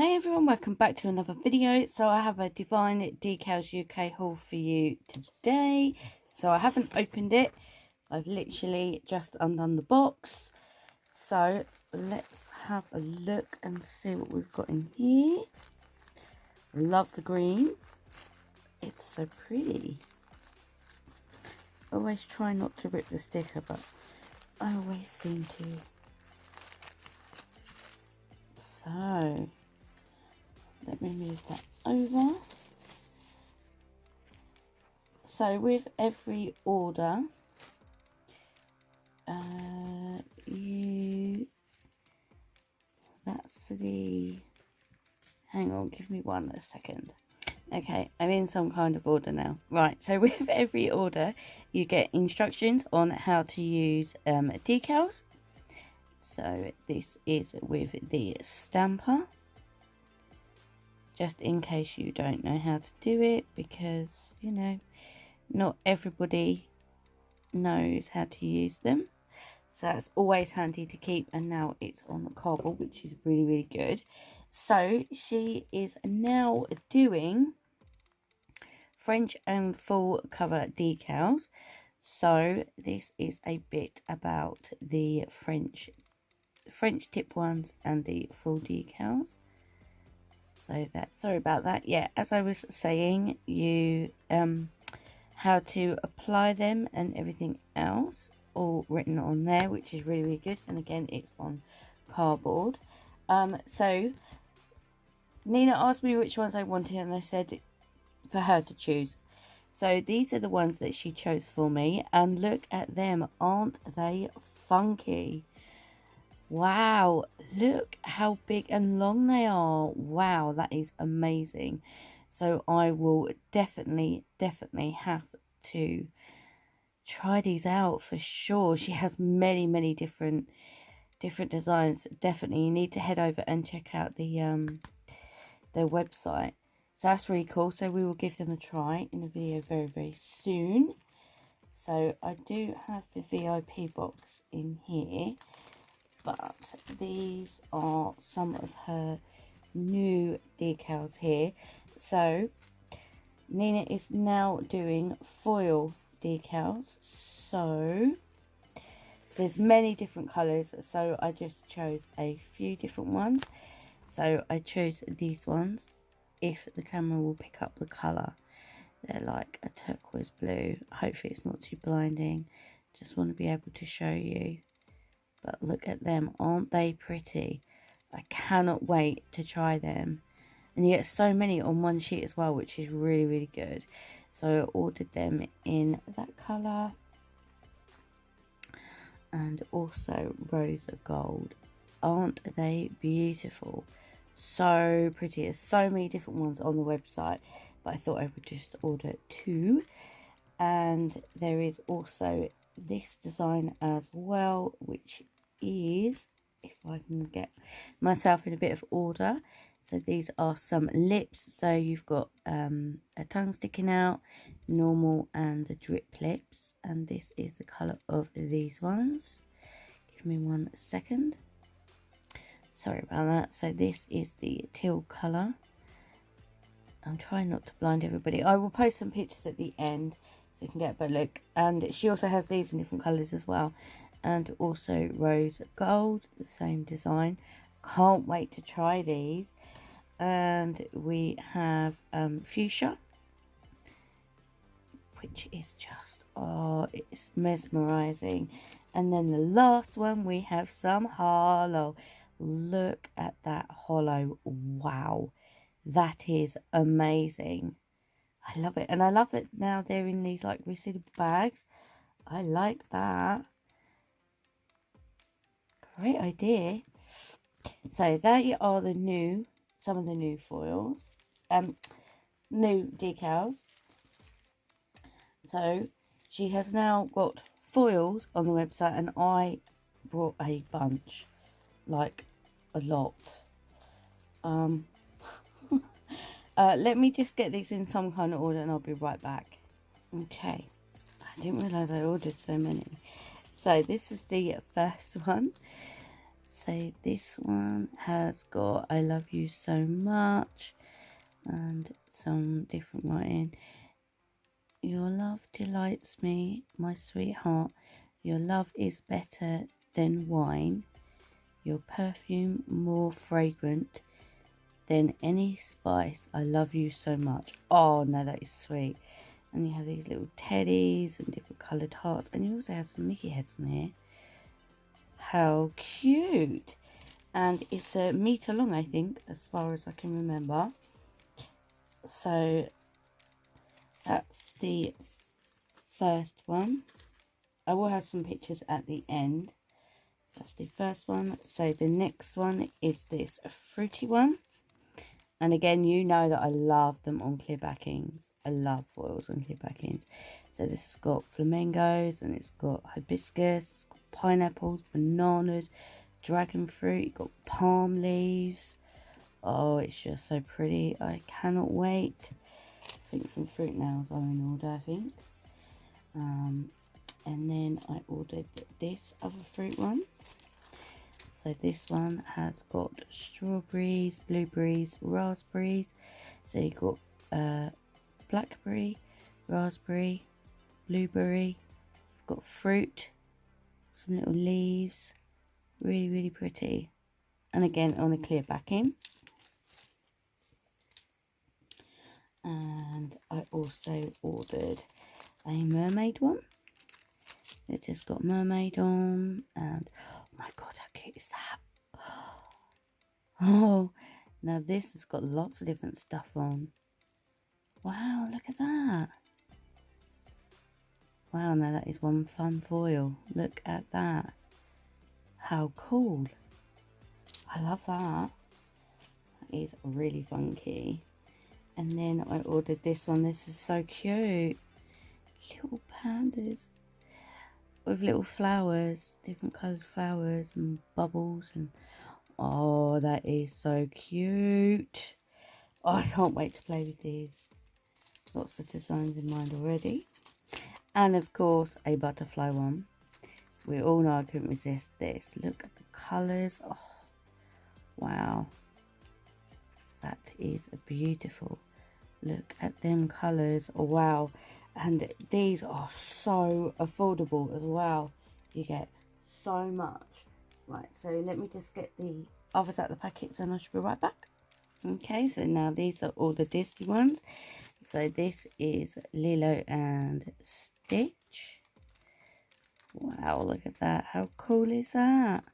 Hey everyone, welcome back to another video. So I have a Devine Decals UK haul for you today. So I haven't opened it. I've literally just undone the box. So let's have a look and see what we've got in here. Love the green. It's so pretty. Always try not to rip the sticker, but I always seem to. So let me move that over. So with every order, that's for the, hang on, give me one second. Okay, I'm in some kind of order now. Right, so with every order, you get instructions on how to use decals. So this is with the stamper. Just in case you don't know how to do it, because, you know, not everybody knows how to use them. So it's always handy to keep, and now it's on the cardboard, which is really, really good. So she is now doing French and full cover decals. So this is a bit about the French tip ones and the full decals. So that, sorry about that. Yeah, as I was saying, you how to apply them and everything else, all written on there, which is really, really good. And again, it's on cardboard. So Nina asked me which ones I wanted, and I said for her to choose. So these are the ones that she chose for me, and look at them. Aren't they funky? Wow, look how big and long they are. Wow, that is amazing. So I will definitely have to try these out for sure. She has many different designs. Definitely you need to head over and check out the their website. So that's really cool. So we will give them a try in a video very soon. So I do have the VIP box in here, but these are some of her new decals here. So Nina is now doing foil decals, so there's many different colors, so I just chose a few different ones. So I chose these ones, if the camera will pick up the color. They're like a turquoise blue. Hopefully it's not too blinding, just want to be able to show you. But look at them, aren't they pretty? I cannot wait to try them. And you get so many on one sheet as well, which is really good. So I ordered them in that colour, and also rose gold. Aren't they beautiful? So pretty. There's so many different ones on the website, but I thought I would just order two. And there is also this design as well, which is, if I can get myself in a bit of order. So these are some lips. So you've got a tongue sticking out, normal, and the drip lips. And this is the colour of these ones. Give me 1 second. Sorry about that. So this is the teal colour. I'm trying not to blind everybody. I will post some pictures at the end so you can get a better look. And she also has these in different colours as well. And also rose gold, the same design. Can't wait to try these. And we have fuchsia, which is just, oh, it's mesmerizing. And then the last one, we have some hollow. Look at that hollow. Wow, that is amazing. I love it. And I love that now they're in these like resealable bags. I like that. Great idea. So they are the new, some of the new foils, new decals. So she has now got foils on the website, and I brought a bunch, like a lot. Let me just get these in some kind of order and I'll be right back. Okay, I didn't realise I ordered so many. So this is the first one. So this one has got I love you so much and some different writing. Your love delights me, my sweetheart. Your love is better than wine. Your perfume more fragrant than any spice. I love you so much. Oh no, that is sweet. And you have these little teddies and different coloured hearts. And you also have some Mickey heads on here. How cute. And it's a metre long, I think, as far as I can remember. So that's the first one. I will have some pictures at the end. That's the first one. So the next one is this fruity one. And again, you know that I love them on clear backings. I love foils on clear backings. So this has got flamingos and it's got hibiscus, it's got pineapples, bananas, dragon fruit, you've got palm leaves. Oh, it's just so pretty. I cannot wait. I think some fruit nails are in order, I think. And then I ordered this other fruit one. So this one has got strawberries, blueberries, raspberries. So you've got blackberry, raspberry, blueberry. You've got fruit, some little leaves. Really, really pretty. And again, on a clear backing. And I also ordered a mermaid one. It just got mermaid on. And oh my god, how cute is that? Oh, now this has got lots of different stuff on. Wow, look at that. Wow, now that is one fun foil. Look at that. How cool. I love that. That is really funky. And then I ordered this one. This is so cute. Little pandas with little flowers, different coloured flowers and bubbles. And oh, that is so cute. Oh, I can't wait to play with these. Lots of designs in mind already. And of course, a butterfly one. We all know I couldn't resist this. Look at the colours. Oh, wow. That is beautiful. Look at them colours. Oh, wow. And these are so affordable as well. You get so much. Right, so let me just get the others out of the packets and I should be right back. Okay, so now these are all the Disney ones. So this is Lilo and Stitch. Wow, look at that. How cool is that?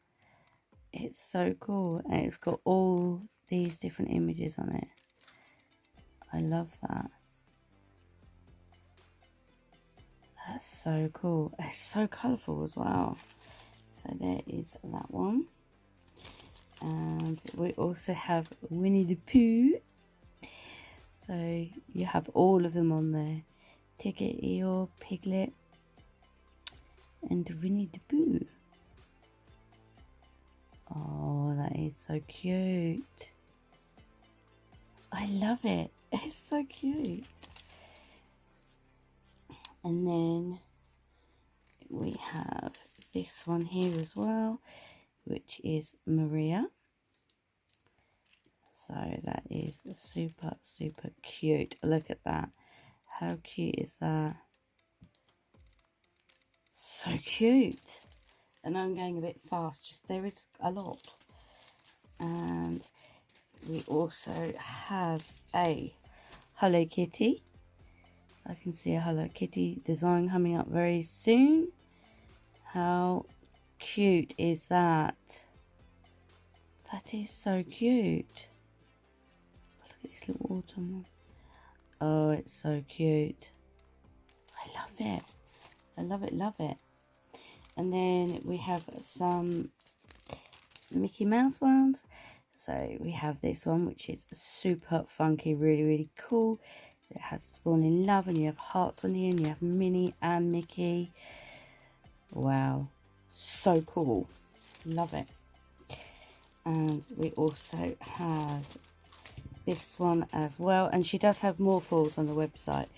It's so cool. And it's got all these different images on it. I love that. That's so cool. It's so colourful as well. So there is that one. And we also have Winnie the Pooh. So you have all of them on there. Ticket, Eeyore, Piglet, and Winnie the Pooh. Oh, that is so cute. I love it. It's so cute. And then we have this one here as well, which is Maria. So that is super, super cute. Look at that. How cute is that? So cute. And I'm going a bit fast, just there is a lot. And we also have a Hello Kitty. I can see a Hello Kitty design coming up very soon. How cute is that? That is so cute. Look at this little autumn one. Oh, it's so cute. I love it. I love it, love it. And then we have some Mickey Mouse ones. So we have this one, which is super funky, really, really cool. So it has Fall in Love, and you have hearts on here, and you have Minnie and Mickey. Wow, so cool. Love it. And we also have this one as well. And she does have more foils on the website.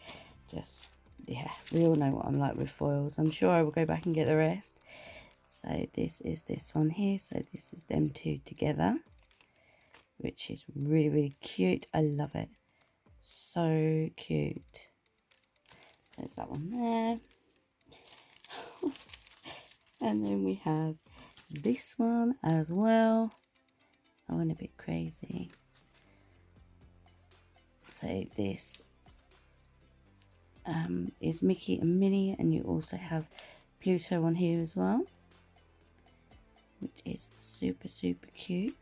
Just, yeah, we all know what I'm like with foils. I'm sure I will go back and get the rest. So this is this one here. So this is them two together, which is really, really cute. I love it. So cute. There's that one there. And then we have this one as well. I went a bit crazy. So this is Mickey and Minnie, and you also have Pluto on here as well, which is super, super cute.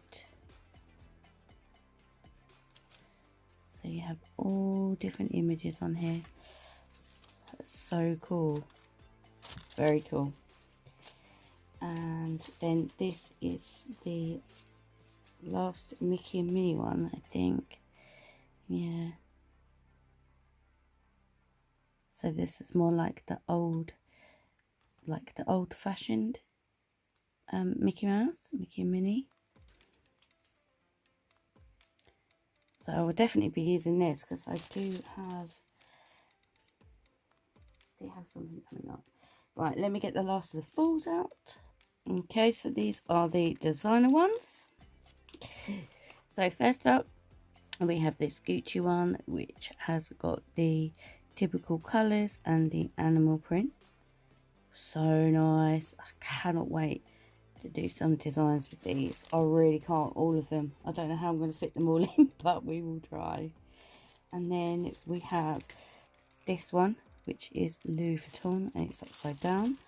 So you have all different images on here. That's so cool. Very cool. And then this is the last Mickey and Minnie one, I think. Yeah. So this is more like the old-fashioned Mickey Mouse, Mickey and Minnie. So I will definitely be using this because I do have something coming up. Right, let me get the last of the falls out. Okay, so these are the designer ones. So first up, we have this Gucci one, which has got the typical colours and the animal print. So nice. I cannot wait to do some designs with these. I really can't, all of them. I don't know how I'm going to fit them all in, but we will try. And then we have this one, which is Louis Vuitton, and it's upside down,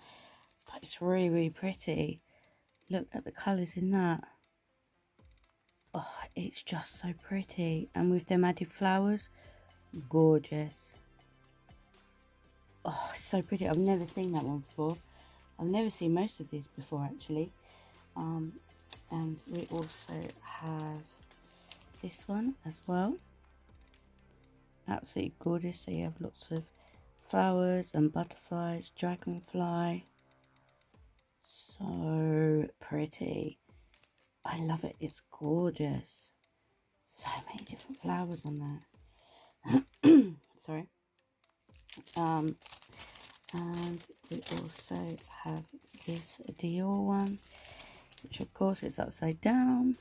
but it's really, really pretty. Look at the colours in that. Oh, it's just so pretty, and with them added flowers, gorgeous. Oh, it's so pretty. I've never seen that one before. I've never seen most of these before, actually. And we also have this one as well. Absolutely gorgeous. So you have lots of flowers and butterflies, dragonfly. So pretty. I love it. It's gorgeous. So many different flowers on there. Sorry. And we also have this Dior one, which of course is upside down,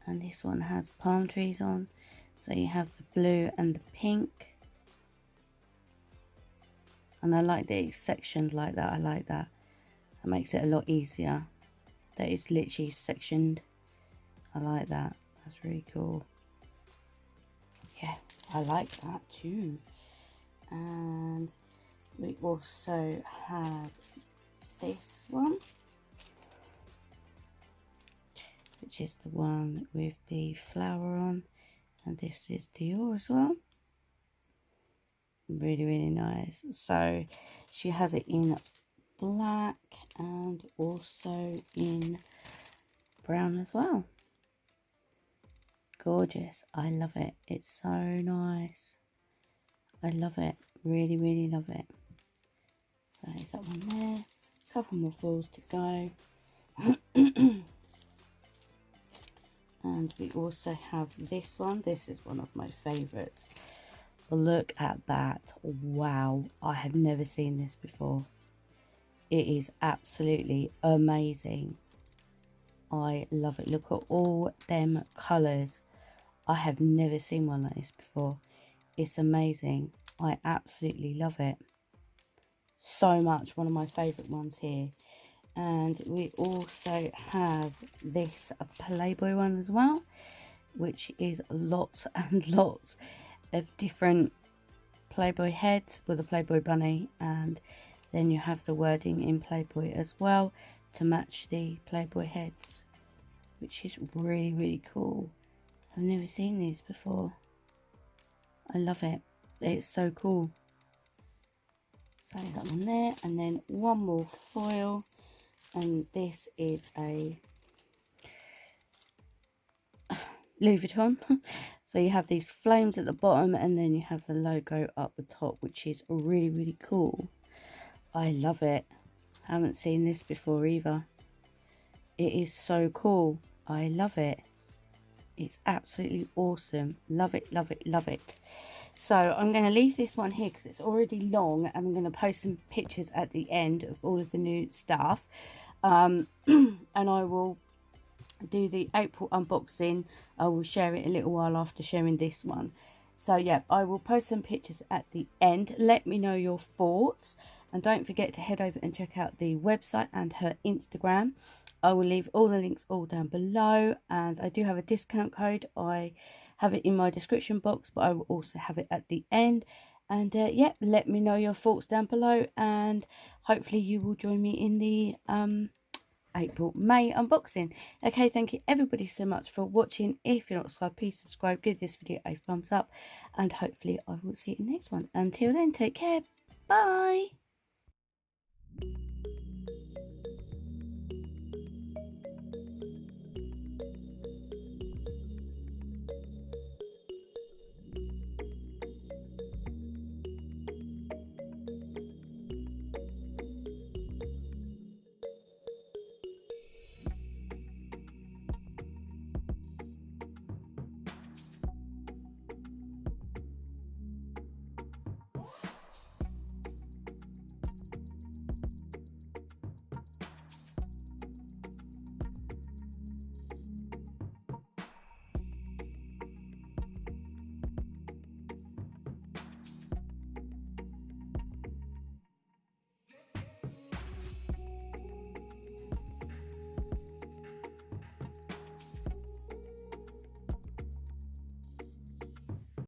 and this one has palm trees on. So you have the blue and the pink, and I like that it's sectioned like that. I like that. It makes it a lot easier that it's literally sectioned. I like that. That's really cool. Yeah, I like that too. And we also have this one, which is the one with the flower on, and this is Dior as well. Really, really nice. So she has it in black and also in brown as well. Gorgeous. I love it. It's so nice. I love it. Really, really love it. So there's that one there. A couple more falls to go. And we also have this one. This is one of my favourites. Look at that. Wow. I have never seen this before. It is absolutely amazing. I love it. Look at all them colours. I have never seen one like this before. It's amazing. I absolutely love it so much. One of my favourite ones here. And we also have this Playboy one as well, which is lots and lots of different Playboy heads with a Playboy bunny, and then you have the wording in Playboy as well to match the Playboy heads, which is really, really cool. I've never seen these before. I love it. It's so cool. So that one there, and then one more foil, and this is a Louis Vuitton. So you have these flames at the bottom, and then you have the logo up the top, which is really, really cool. I love it. I haven't seen this before either. It is so cool. I love it. It's absolutely awesome. Love it, love it, love it. So I'm going to leave this one here because it's already long, and I'm going to post some pictures at the end of all of the new stuff. and I will do the April unboxing. I will share it a little while after sharing this one. So yeah, I will post some pictures at the end. Let me know your thoughts, and don't forget to head over and check out the website and her Instagram. I will leave all the links all down below, and I do have a discount code. I have it in my description box, but I will also have it at the end. And yeah, let me know your thoughts down below, and hopefully you will join me in the April May unboxing. Okay, thank you everybody so much for watching. If you're not subscribed, please subscribe, give this video a thumbs up, and hopefully I will see you in the next one. Until then, take care. Bye.